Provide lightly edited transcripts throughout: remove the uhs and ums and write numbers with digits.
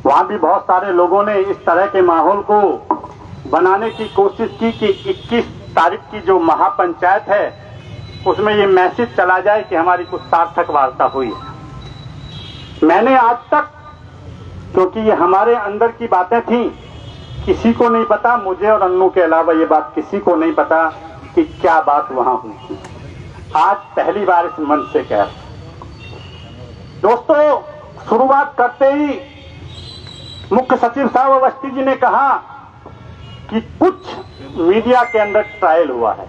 वहां भी बहुत सारे लोगों ने इस तरह के माहौल को बनाने की कोशिश की कि 21 तारीख की जो महापंचायत है उसमें ये मैसेज चला जाए कि हमारी कुछ सार्थक वार्ता हुई है। मैंने आज तक, क्योंकि ये हमारे अंदर की बातें थी, किसी को नहीं पता, मुझे और अन्नू के अलावा ये बात किसी को नहीं पता कि क्या बात वहां हुई थी। आज पहली बार इस मंच से कह, दोस्तों, शुरुआत करते ही मुख्य सचिव साहब अवस्थी जी ने कहा कि कुछ मीडिया के अंदर ट्रायल हुआ है।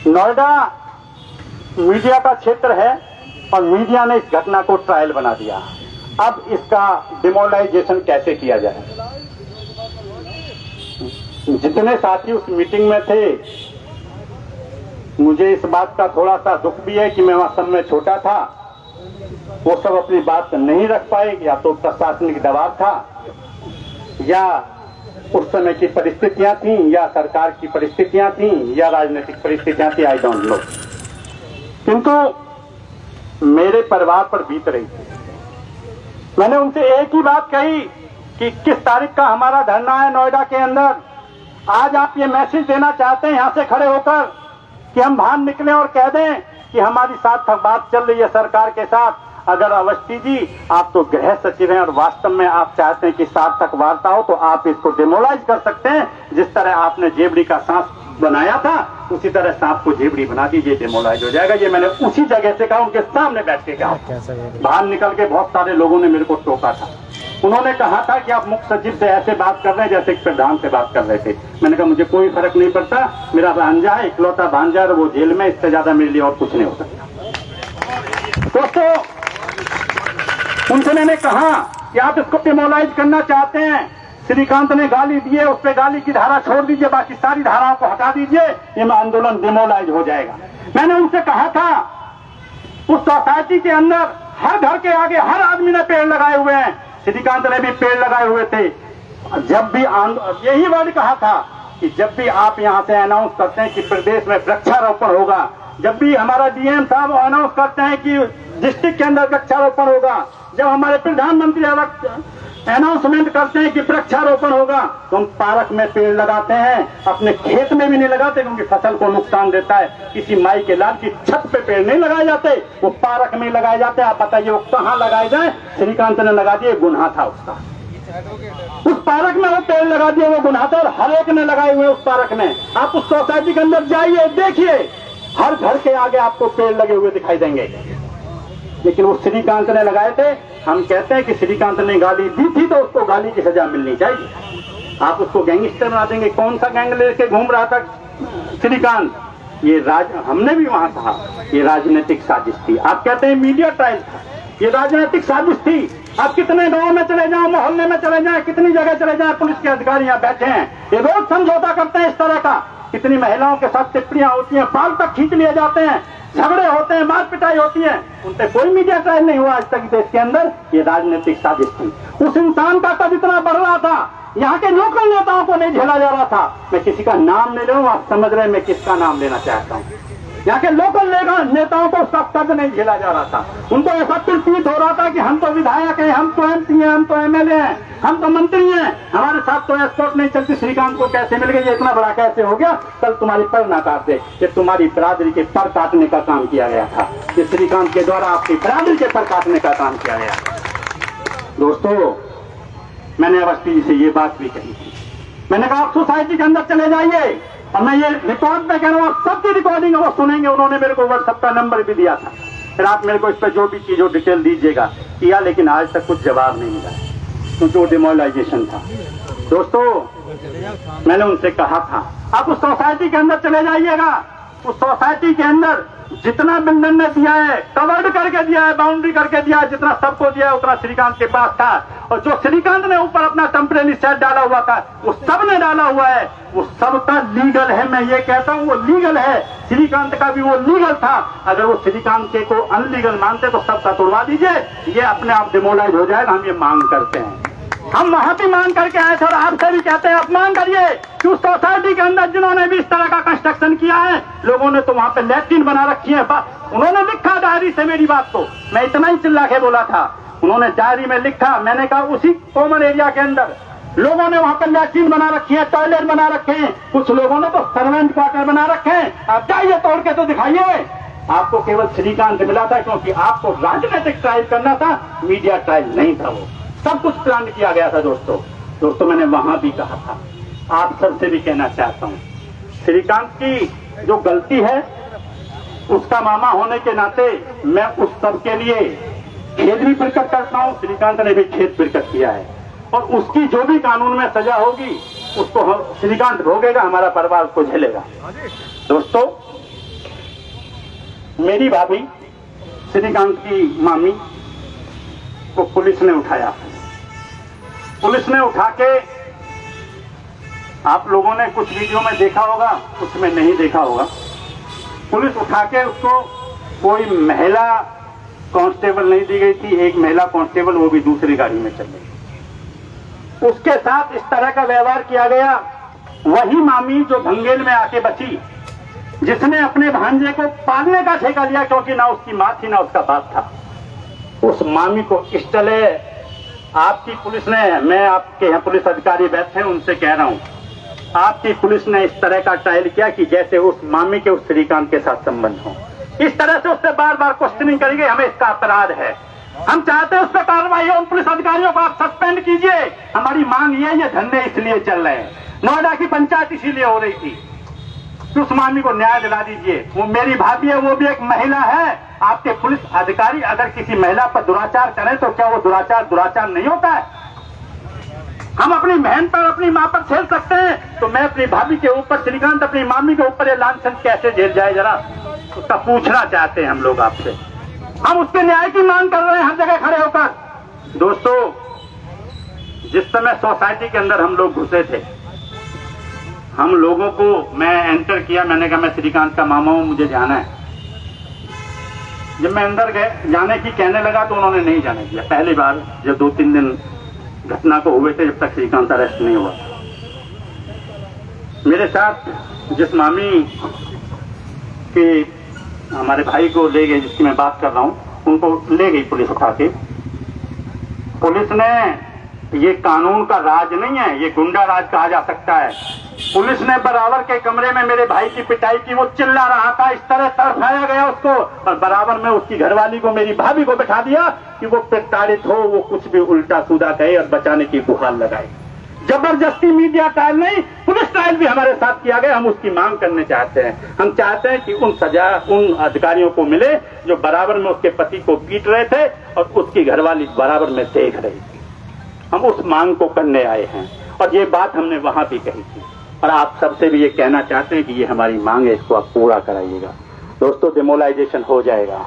नोएडा मीडिया का क्षेत्र है और मीडिया ने इस घटना को ट्रायल बना दिया। अब इसका डिमोरलाइजेशन कैसे किया जाए? जितने साथी उस मीटिंग में थे, मुझे इस बात का थोड़ा सा दुख भी है कि मैं वहां सब में छोटा था, वो सब अपनी बात नहीं रख पाए, या तो प्रशासनिक दबाव था, या उस समय की परिस्थितियां थी, या सरकार की परिस्थितियां थी, या राजनीतिक परिस्थितियां थी, आई डोंट नो। किंतु मेरे परिवार पर बीत रही थी। मैंने उनसे एक ही बात कही कि 21 तारीख का हमारा धरना है नोएडा के अंदर। आज आप ये मैसेज देना चाहते हैं यहां से खड़े होकर कि हम बाहर निकले और कह दें कि हमारी सार्थक बात चल रही है सरकार के साथ। अगर अवस्थी जी, आप तो गृह सचिव हैं और वास्तव में आप चाहते हैं कि सार्थक वार्ता हो, तो आप इसको डिमोलाइज कर सकते हैं। जिस तरह आपने जेबड़ी का सांप बनाया था, उसी तरह सांप को जेबड़ी बना दीजिए, डिमोलाइज हो जाएगा। ये मैंने उसी जगह से कहा, उनके सामने बैठ के कहा। बाहर निकल के बहुत सारे लोगों ने मेरे को टोका था। उन्होंने कहा था कि आप मुख्य सचिव से ऐसे बात कर रहे हैं जैसे प्रधान से बात कर रहे थे। मैंने कहा मुझे कोई फर्क नहीं पड़ता, मेरा भांजा है, इकलौता भांजा है, वो जेल में, इससे ज्यादा मेरे लिए और कुछ नहीं हो सकता। दोस्तों, उनसे मैंने कहा कि आप इसको डिमोलाइज करना चाहते हैं, श्रीकांत ने गाली दी है, उस पर गाली की धारा छोड़ दीजिए, बाकी सारी धाराओं को हटा दीजिए, ये आंदोलन डिमोलाइज हो जाएगा। मैंने उनसे कहा था, उस सोसाइटी के अंदर हर घर के आगे हर आदमी ने पेड़ लगाए हुए हैं, श्रीकांत ने भी पेड़ लगाए हुए थे। जब भी यही वर्ड कहा था कि जब भी आप यहां से अनाउंस करते हैं कि प्रदेश में वृक्षारोपण होगा, जब भी हमारा डीएम साहब अनाउंस करते हैं कि डिस्ट्रिक्ट के अंदर वृक्षारोपण होगा, जब हमारे प्रधानमंत्री अनाउंसमेंट करते हैं कि वृक्षारोपण होगा, तो हम पार्क में पेड़ लगाते हैं, अपने खेत में भी नहीं लगाते क्योंकि फसल को नुकसान देता है। किसी माई के लाल की छत पे पेड़ नहीं लगाए जाते, वो पार्क में लगाए जाते हैं। आप बताइए वो कहाँ लगाए जाए? श्रीकांत ने लगा दिए, गुनाह था उसका। उस पार्क में वो पेड़ लगा दिए, वो गुनाह था, और हर एक ने लगाए हुए उस पार्क में। आप उस सोसाइटी के अंदर जाइए, देखिए, हर घर के आगे आपको पेड़ लगे हुए दिखाई देंगे, लेकिन वो श्रीकांत ने लगाए थे। हम कहते हैं कि श्रीकांत ने गाली दी थी तो उसको गाली की सजा मिलनी चाहिए। आप उसको गैंगस्टर बना देंगे। कौन सा गैंग लेके घूम रहा था श्रीकांत? ये हमने भी वहां कहा ये राजनीतिक साजिश थी। आप कहते हैं मीडिया ट्रायल था, ये राजनीतिक साजिश थी। आप कितने गांव में चले जाओ, मोहल्ले में चले जाएं, कितनी जगह चले जाएं, पुलिस के अधिकारी यहाँ बैठे हैं, ये रोज समझौता करते हैं इस तरह का। कितनी महिलाओं के साथ टिप्पणियां होती हैं, बाल तक खींच लिए जाते हैं, झगड़े होते हैं, मार पिटाई होती है, उन पे कोई मीडिया ट्रायल नहीं हुआ आज तक देश के अंदर। ये राजनीतिक साजिश थी। उस इंसान का कद इतना बढ़ रहा था, यहाँ के लोकल नेताओं को नहीं झेला जा रहा था। मैं किसी का नाम नहीं ले रहा हूं, आप समझ रहे हैं मैं किसका नाम लेना चाहता हूँ। यहाँ के लोकल नेताओं को उसका कद नहीं झेला जा रहा था। उनको ऐसा प्रतीत हो रहा था कि हम तो विधायक हैं, हम तो एमपी हैं, हम तो एमएलए हैं, हम तो मंत्री हैं, हमारे साथ तो एस्कॉर्ट नहीं चलती। श्रीकांत को कैसे मिल गई? ये इतना बड़ा कैसे हो गया? कल तुम्हारी पर ना काट दे। ये तुम्हारी बिरादरी के पर काटने का काम किया गया था। ये श्रीकांत के द्वारा आपकी बिरादरी के पर काटने का काम किया गया। दोस्तों, मैंने अवस्थी जी से ये बात भी कही थी। मैंने कहा आप सोसाइटी के अंदर चले जाइए, और मैं ये रिकॉर्ड में कह रहा हूँ, सबकी रिकॉर्डिंग वो सुनेंगे। उन्होंने मेरे को व्हाट्सएप का नंबर भी दिया था, फिर आप मेरे को इस पर जो भी चीजों डिटेल दीजिएगा किया, लेकिन आज तक कुछ जवाब नहीं मिला क्योंकि वो डिमोरलाइजेशन था। दोस्तों, मैंने उनसे कहा था आप उस सोसाइटी के अंदर चले जाइएगा। उस सोसाइटी के अंदर जितना बिल्डर ने दिया है, कवर्ड करके दिया है, बाउंड्री करके दिया है, जितना सबको दिया है उतना श्रीकांत के पास था। और जो श्रीकांत ने ऊपर अपना टेम्परेरी सेट डाला हुआ था, वो सब ने डाला हुआ है, वो सबका लीगल है। मैं ये कहता हूँ वो लीगल है। श्रीकांत का भी वो लीगल था। अगर वो श्रीकांत के को अनलीगल मानते तो सबका तोड़वा दीजिए, ये अपने आप डिमोलाइज हो जाएगा। हम ये मांग करते हैं, हम वहां भी मांग करके आए थे और आपसे भी कहते हैं आप मांग करिए कि उस सोसाइटी के अंदर जिन्होंने भी इस तरह का कंस्ट्रक्शन किया है, लोगों ने तो वहां पे लैट्रिन बना रखी है। उन्होंने लिखा डायरी से मेरी बात को, मैं इतना ही चिल्ला के बोला था। उन्होंने डायरी में लिखा, मैंने कहा उसी कॉमन एरिया के अंदर लोगों ने वहां पर लैट्रिन बना रखी है, टॉयलेट बना रखे हैं, कुछ लोगों ने तो सर्वेंट क्वार्टर बना रखे हैं। आप जाइए तोड़ के तो दिखाइए। आपको केवल श्रीकांत मिला था क्योंकि आपको राजनीतिक ट्रायल करना था, मीडिया ट्रायल नहीं था। वो सब कुछ प्लान किया गया था। दोस्तों मैंने वहां भी कहा था, आप सबसे भी कहना चाहता हूं, श्रीकांत की जो गलती है उसका मामा होने के नाते मैं उस सब के लिए खेद भी प्रकट करता हूं। श्रीकांत ने भी खेद प्रकट किया है और उसकी जो भी कानून में सजा होगी उसको श्रीकांत भोगेगा, हमारा परिवार उसको झेलेगा। दोस्तों, मेरी भाभी श्रीकांत की मामी को पुलिस ने उठाया। पुलिस ने उठा के, आप लोगों ने कुछ वीडियो में देखा होगा, कुछ में नहीं देखा होगा, पुलिस उठा के उसको कोई महिला कांस्टेबल नहीं दी गई थी, एक महिला कांस्टेबल, वो भी दूसरी गाड़ी में चल गई। उसके साथ इस तरह का व्यवहार किया गया। वही मामी जो भंगेल में आके बची, जिसने अपने भांजे को पालने का ठेका लिया क्योंकि ना उसकी मां थी ना उसका बाप था, उस मामी को इस तरह आपकी पुलिस ने, मैं आपके यहाँ पुलिस अधिकारी बैठे हैं उनसे कह रहा हूं, आपकी पुलिस ने इस तरह का ट्रायल किया कि जैसे उस मामी के उस श्रीकांत के साथ संबंध हो। इस तरह से उससे बार बार क्वेश्चनिंग करेंगे, हमें इसका अपराध है, हम चाहते हैं उस पर कार्रवाई हो। उन पुलिस अधिकारियों को आप सस्पेंड कीजिए। हमारी मांग ये धरने इसलिए चल रहे हैं, नोएडा की पंचायत इसीलिए हो रही थी कि उस मामी को न्याय दिला दीजिए। वो मेरी भाभी है, वो भी एक महिला है। आपके पुलिस अधिकारी अगर किसी महिला पर दुराचार करें तो क्या वो दुराचार नहीं होता है? हम अपनी बहन पर, अपनी मां पर झेल सकते हैं, तो मैं अपनी भाभी के ऊपर, श्रीकांत अपनी मामी के ऊपर ये लांछन कैसे झेल जाए, जरा उसका पूछना चाहते हैं हम लोग आपसे। हम उसके न्याय की मांग कर रहे हैं हर जगह खड़े होकर। दोस्तों, जिस समय सोसाइटी के अंदर हम लोग घुसे थे, हम लोगों को, मैं एंटर किया, मैंने कहा मैं श्रीकांत का मामा हूं, मुझे जाना है। जब मैं अंदर जाने की कहने लगा तो उन्होंने नहीं जाने दिया। पहली बार जब 2-3 दिन घटना को हुए थे, जब तक श्रीकांत अरेस्ट नहीं हुआ। मेरे साथ जिस मामी के हमारे भाई को ले गए, जिसकी मैं बात कर रहा हूं, उनको ले गई पुलिस उठा के। पुलिस ने, ये कानून का राज नहीं है, ये गुंडा राज कहा जा सकता है। पुलिस ने बराबर के कमरे में मेरे भाई की पिटाई की, वो चिल्ला रहा था, इस तरह तड़पाया गया उसको, और बराबर में उसकी घरवाली को, मेरी भाभी को बैठा दिया कि वो प्रताड़ित हो, वो कुछ भी उल्टा सीधा कहे और बचाने की गुहार लगाए। जबरदस्ती मीडिया ट्रायल नहीं, पुलिस ट्रायल भी हमारे साथ किया गया। हम उसकी मांग करने चाहते हैं। हम चाहते हैं कि उन सजा उन अधिकारियों को मिले जो बराबर में उसके पति को पीट रहे थे और उसकी घरवाली बराबर में देख रही थी। हम उस मांग को करने आए हैं और ये बात हमने वहां भी कही थी, और आप सबसे भी ये कहना चाहते हैं कि ये हमारी मांग है, इसको आप पूरा कराइएगा। दोस्तों, डिमोलाइजेशन हो जाएगा।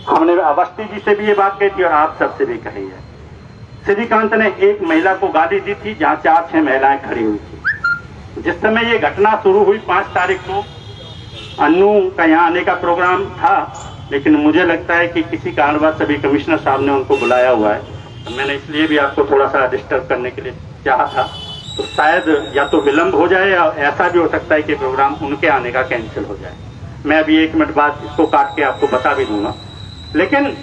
हमने अवस्थी जी से भी ये बात कही थी और आप सबसे भी कही है। श्रीकांत ने एक महिला को गाली दी थी जहां 4-6 महिलाएं खड़ी हुई थी। जिस समय ये घटना शुरू हुई 5 तारीख को, अन्नू का यहाँ आने का प्रोग्राम था, लेकिन मुझे लगता है कि किसी कारणवश सभी कमिश्नर साहब ने उनको बुलाया हुआ है। तो मैंने इसलिए भी आपको थोड़ा सा डिस्टर्ब करने के लिए चाहा था, तो शायद या तो विलंब हो जाए या ऐसा भी हो सकता है कि प्रोग्राम उनके आने का कैंसिल हो जाए। मैं अभी 1 मिनट बाद इसको काट के आपको बता भी दूंगा। लेकिन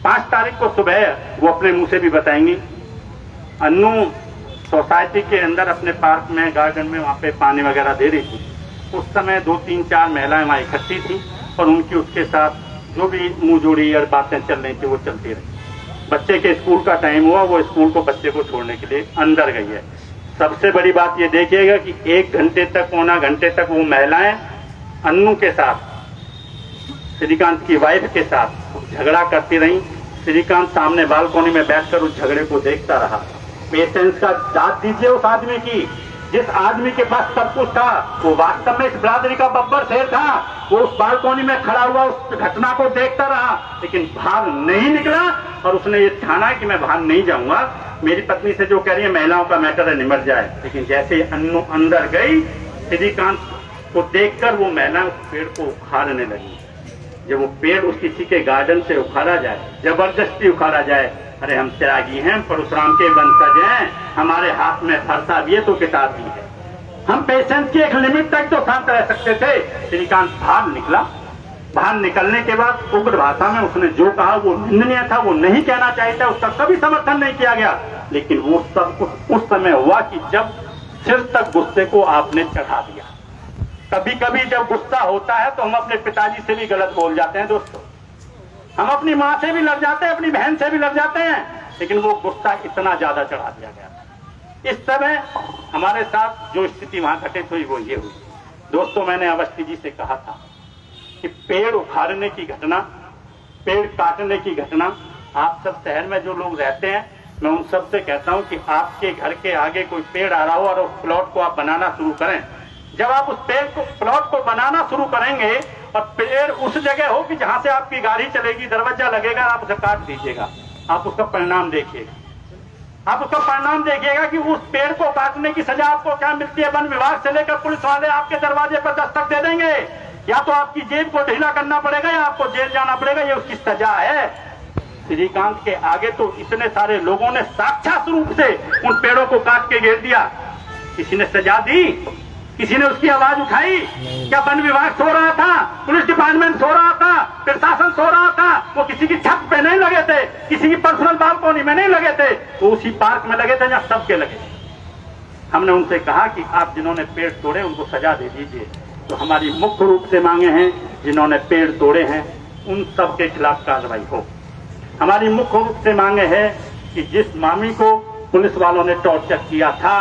5 तारीख को सुबह वो अपने मुंह से भी बताएंगी, अन्नू सोसाइटी के अंदर अपने पार्क में, गार्डन में, वहां पे पानी वगैरह दे रही थी। उस समय 2-3-4 महिलाएं वहां इकट्ठी थी और उनकी उसके साथ जो भी मुंह जोड़ी और बातें चल रही थी वो चलती रही। बच्चे के स्कूल का टाइम हुआ, वो स्कूल को बच्चे को छोड़ने के लिए अंदर गई है। सबसे बड़ी बात ये देखिएगा कि 1 घंटे तक, पौना घंटे तक वो महिलाएं अन्नू के साथ, श्रीकांत की वाइफ के साथ झगड़ा करती रही। श्रीकांत सामने बालकोनी में बैठकर उस झगड़े को देखता रहा। पेशेंस का दाद दीजिए उस आदमी की, जिस आदमी के पास सब कुछ था। वो वास्तव में इस बिरादरी का बब्बर शेर था। वो उस बालकोनी में खड़ा हुआ उस घटना को देखता रहा, लेकिन बाहर नहीं निकला और उसने ये ठाना कि मैं बाहर नहीं जाऊंगा। मेरी पत्नी से जो कह रही है महिलाओं का मैटर है, निमट जाए। लेकिन जैसे ही अन्नू अंदर गई, श्रीकांत को देखकर वो महिला उस पेड़ को उखाड़ने लगी। जब वो पेड़ उस किसी के गार्डन से उखाड़ा जाए, जबरदस्ती उखाड़ा जाए, अरे हम त्यागी हैं, परशुराम के वंशज हैं, हमारे हाथ में फरसा भी है तो किताब भी है। हम पेशेंस की एक लिमिट तक तो शांत रह सकते थे। श्रीकांत बाहर निकला बाहर निकलने के बाद उग्र भाषा में उसने जो कहा वो निंदनीय था, वो नहीं कहना चाहिए था, उसका कभी समर्थन नहीं किया गया। लेकिन वो सब कुछ उस समय हुआ कि जब सिर तक गुस्से को आपने चढ़ा दिया। कभी कभी जब गुस्सा होता है तो हम अपने पिताजी से भी गलत बोल जाते हैं दोस्तों, हम अपनी माँ से भी लड़ जाते हैं, अपनी बहन से भी लड़ जाते हैं, लेकिन वो गुस्सा इतना ज्यादा चढ़ा दिया गया। इस समय हमारे साथ जो स्थिति वहां घटित हुई वो ये हुई। दोस्तों, मैंने अवस्थी जी से कहा था कि पेड़ उखाड़ने की घटना, पेड़ काटने की घटना, आप सब शहर में जो लोग रहते हैं, मैं उन सब से कहता हूं कि आपके घर के आगे कोई पेड़ आ रहा हो और उस प्लॉट को आप बनाना शुरू करें। जब आप उस पेड़ को, प्लॉट को बनाना शुरू करेंगे और पेड़ उस जगह हो कि जहां से आपकी गाड़ी चलेगी, दरवाजा लगेगा, आप उसे काट दीजिएगा, आप उसका परिणाम देखिएगा। आप उसका परिणाम देखिएगा कि उस पेड़ को काटने की सजा आपको क्या मिलती है। वन विभाग से लेकर पुलिस वाले आपके दरवाजे पर दस्तक दे देंगे, या तो आपकी जेब को ढीला करना पड़ेगा या आपको जेल जाना पड़ेगा, ये उसकी सजा है। श्रीकांत के आगे तो इतने सारे लोगों ने साक्षात रूप से उन पेड़ों को काट के घेर दिया। किसी ने सजा दी? किसी ने उसकी आवाज उठाई? क्या वन विभाग सो रहा था? पुलिस डिपार्टमेंट सो रहा था? प्रशासन सो रहा था? वो किसी की छत पे नहीं लगे थे, किसी की पर्सनल बालकोनी में नहीं लगे थे, वो उसी पार्क में लगे थे जहां सबके लगे। हमने उनसे कहा कि आप जिन्होंने पेड़ तोड़े उनको सजा दे दीजिए। तो हमारी मुख्य रूप से मांगे हैं, जिन्होंने पेड़ तोड़े हैं उन सब के खिलाफ कार्रवाई हो। हमारी मुख्य रूप से मांगे है कि जिस मामी को पुलिस वालों ने टॉर्चर किया था,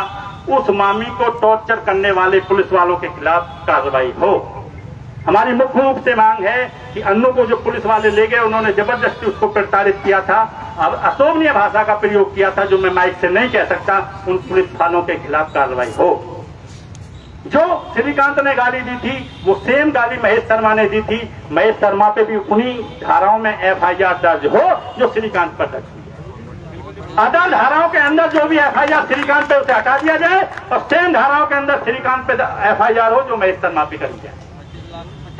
उस मामी को टॉर्चर करने वाले पुलिस वालों के खिलाफ कार्रवाई हो। हमारी मुख्य रूप से मांग है कि अन्नू को जो पुलिस वाले ले गए, उन्होंने जबरदस्ती उसको प्रताड़ित किया था, अब अशोभनीय भाषा का प्रयोग किया था जो मैं माइक से नहीं कह सकता, उन पुलिस वालों के खिलाफ कार्रवाई हो। जो श्रीकांत ने गाली दी थी वो सेम गाली महेश शर्मा ने दी थी। महेश शर्मा पे भी उन्हीं धाराओं में FIR दर्ज हो जो श्रीकांत पर दर्ज हुई। अदर धाराओं के अंदर जो भी FIR श्रीकांत पे उसे हटा दिया जाए और सेम धाराओं के अंदर श्रीकांत पे FIR हो जो महेश शर्मा पे करी जाए।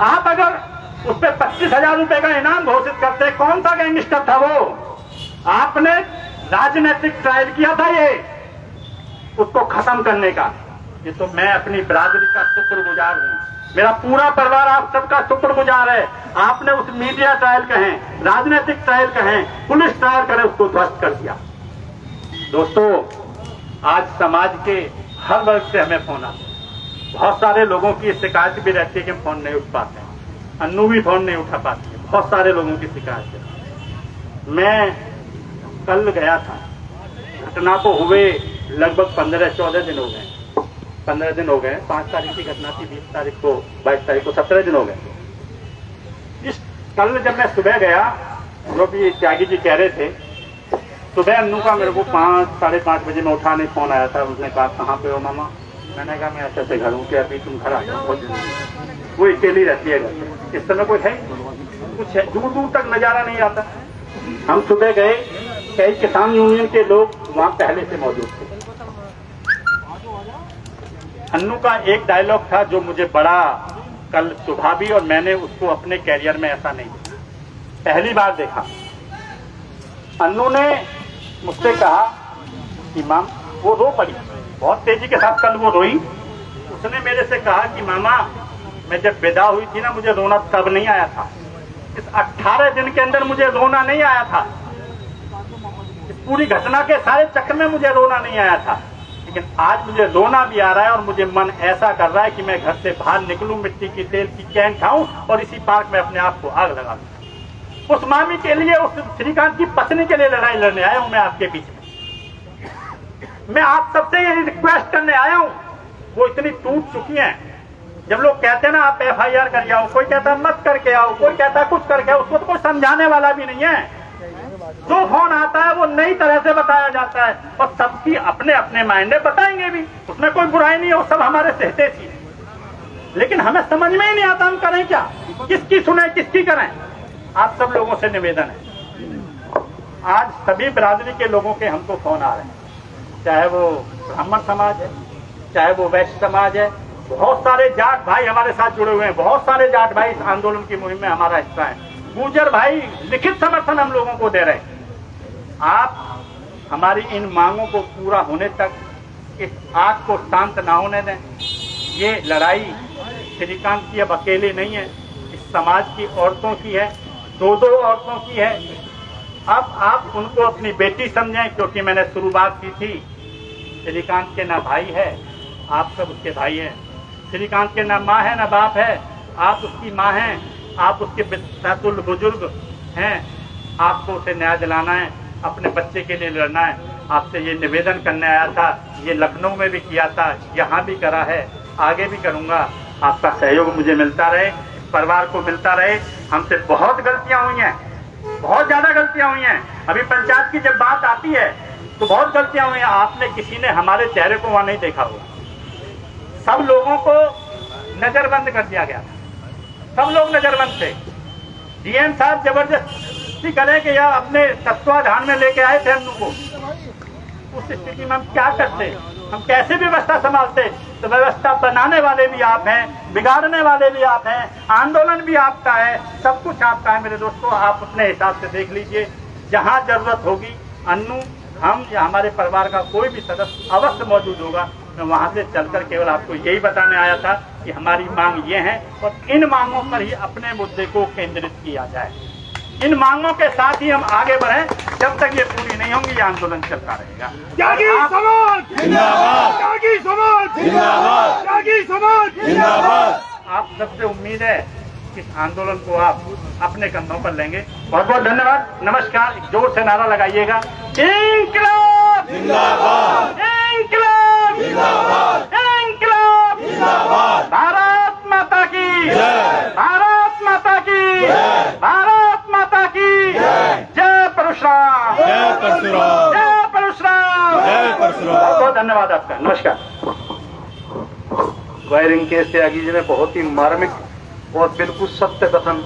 आप अगर उस पर 25,000 रुपए का इनाम घोषित करते, कौन सा गैंगस्टर था वो? आपने राजनीतिक ट्रायल किया था ये उसको खत्म करने का। ये तो मैं अपनी बिरादरी का शुक्रगुजार हूँ, मेरा पूरा परिवार आप सबका शुक्रगुजार है। आपने उस मीडिया ट्रायल कहें, राजनीतिक ट्रायल कहें, पुलिस ट्रायल करें, उसको ध्वस्त कर दिया। दोस्तों, आज समाज के हर वर्ग से हमें फोन आते हैं। बहुत सारे लोगों की शिकायत भी रहती है कि हम फोन नहीं उठ पाते हैं, अन्नू भी फोन नहीं उठा पाती है, बहुत सारे लोगों की शिकायत है। मैं कल गया था, घटना को हुए लगभग 15-14 दिन हो गए, 15 दिन हो गए। 5 तारीख की घटना थी, 20 तारीख को, 22 तारीख को, 17 दिन हो गए। कल जब मैं सुबह गया, जो भी त्यागी जी कह रहे थे, सुबह अन्नू का मेरे को 5-5:30 बजे में उठाने फोन आया था। उसने कहा कहाँ पे हो मामा? मैंने कहा मैं ऐसे घर हूँ। क्या अभी तुम घर आ जाओ? वो अकेली रहती है घर पे, इस समय कोई है कुछ है, दूर दूर तक नजारा नहीं आता। हम सुबह गए, कई किसान यूनियन के लोग वहां पहले से मौजूद थे। अन्नू का एक डायलॉग था जो मुझे बड़ा कल सुबह भी, और मैंने उसको अपने कैरियर में ऐसा नहीं देखा, पहली बार देखा। अन्नू ने मुझसे कहा कि माम, वो रो पड़ी बहुत तेजी के साथ, कल वो रोई। उसने मेरे से कहा कि मामा, मैं जब विदा हुई थी ना, मुझे रोना तब नहीं आया था, इस 18 दिन के अंदर मुझे रोना नहीं आया था, इस पूरी घटना के सारे चक्र में मुझे रोना नहीं आया था, लेकिन आज मुझे रोना भी आ रहा है और मुझे मन ऐसा कर रहा है कि मैं घर से बाहर निकलूं, मिट्टी की तेल की कैन खाऊं और इसी पार्क में अपने आप को आग लगा दूं। उस मामी के लिए, उस श्रीकांत की पत्नी के लिए लड़ाई लड़ने आया हूं मैं आपके बीच में। मैं आप सबसे ये रिक्वेस्ट करने आया हूं, वो इतनी टूट चुकी हैं। जब लोग कहते हैं ना आप FIR कर आओ, कोई कहता मत करके आओ, कोई कहता कुछ करके आओ, उसको तो कोई समझाने वाला भी नहीं है। जो फोन आता है वो नई तरह से बताया जाता है और सबकी अपने अपने मायने बताएंगे भी, उसमें कोई बुराई नहीं है, वो सब हमारे सहते थी। लेकिन हमें समझ में ही नहीं आता हम करें क्या, किसकी सुने, किसकी करें। आप सब लोगों से निवेदन है, आज सभी बिरादरी के लोगों के हमको फोन आ रहे हैं, चाहे वो ब्राह्मण समाज है, चाहे वो वैश्य समाज है, बहुत सारे जाट भाई हमारे साथ जुड़े हुए हैं, बहुत सारे जाट भाई इस आंदोलन की मुहिम में हमारा हिस्सा है, गुर्जर भाई लिखित समर्थन हम लोगों को दे रहे हैं। आप हमारी इन मांगों को पूरा होने तक इस आग को शांत ना होने दें। ये लड़ाई श्रीकांत की अब अकेले नहीं है, इस समाज की औरतों की है, दो दो औरतों की है। अब आप उनको अपनी बेटी समझें, क्योंकि मैंने शुरुआत की थी, श्रीकांत के ना भाई है, आप सब उसके भाई हैं। श्रीकांत के ना माँ है ना बाप है, आप उसकी माँ हैं, आप उसके बैतुल बुजुर्ग हैं। आपको उसे न्याय दिलाना है, अपने बच्चे के लिए लड़ना है। आपसे ये निवेदन करने आया था, ये लखनऊ में भी किया था, यहाँ भी करा है, आगे भी करूँगा। आपका सहयोग मुझे मिलता रहे, परिवार को मिलता रहे। हमसे बहुत गलतियां हुई हैं, बहुत ज्यादा गलतियां हुई हैं। अभी पंचायत की जब बात आती है तो बहुत गलतियां हुई हैं। आपने किसी ने हमारे चेहरे को वहां नहीं देखा होगा। सब लोगों को नजरबंद कर दिया गया था, सब लोग नजरबंद थे। डीएम साहब जबरदस्ती करें कि यह अपने तत्वाधान में लेके आए थे हम लोग को। उस स्थिति में हम क्या करते, हम कैसे व्यवस्था संभालते? तो व्यवस्था बनाने वाले भी आप हैं, बिगाड़ने वाले भी आप हैं, आंदोलन भी आपका है, सब कुछ आपका है। मेरे दोस्तों, आप अपने हिसाब से देख लीजिए। जहां जरूरत होगी, अन्नू, हम या हमारे परिवार का कोई भी सदस्य अवश्य मौजूद होगा। मैं वहां से चलकर केवल आपको यही बताने आया था कि हमारी मांग ये है और इन मांगों पर ही अपने मुद्दे को केंद्रित किया जाए। इन मांगों के साथ ही हम आगे बढ़े। जब तक ये पूरी नहीं होंगी, ये आंदोलन चलता रहेगा। त्यागी समाज जिंदाबाद, त्यागी समाज जिंदाबाद, त्यागी समाज जिंदाबाद। आप सबसे उम्मीद है कि इस आंदोलन को आप अपने कंधों पर लेंगे। बहुत बहुत धन्यवाद, नमस्कार। जोर से नारा लगाइएगा, इंकलाब जिंदाबाद, इंकलाब जिंदाबाद, इंकलाब जिंदाबाद। भारत माता की जय, भारत माता की जय, भारत माता की जय। जय परशुराम, जय परशुराम, जय परशुराम, जय परशुराम। बहुत बहुत धन्यवाद आपका, नमस्कार। वायरिंग के त्यागी जी ने बहुत ही मार्मिक और बिल्कुल सत्य कथन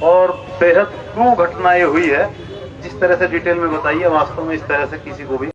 और बेहद ट्रू घटना ये हुई है, जिस तरह से डिटेल में बताई है, वास्तव में इस तरह से किसी को भी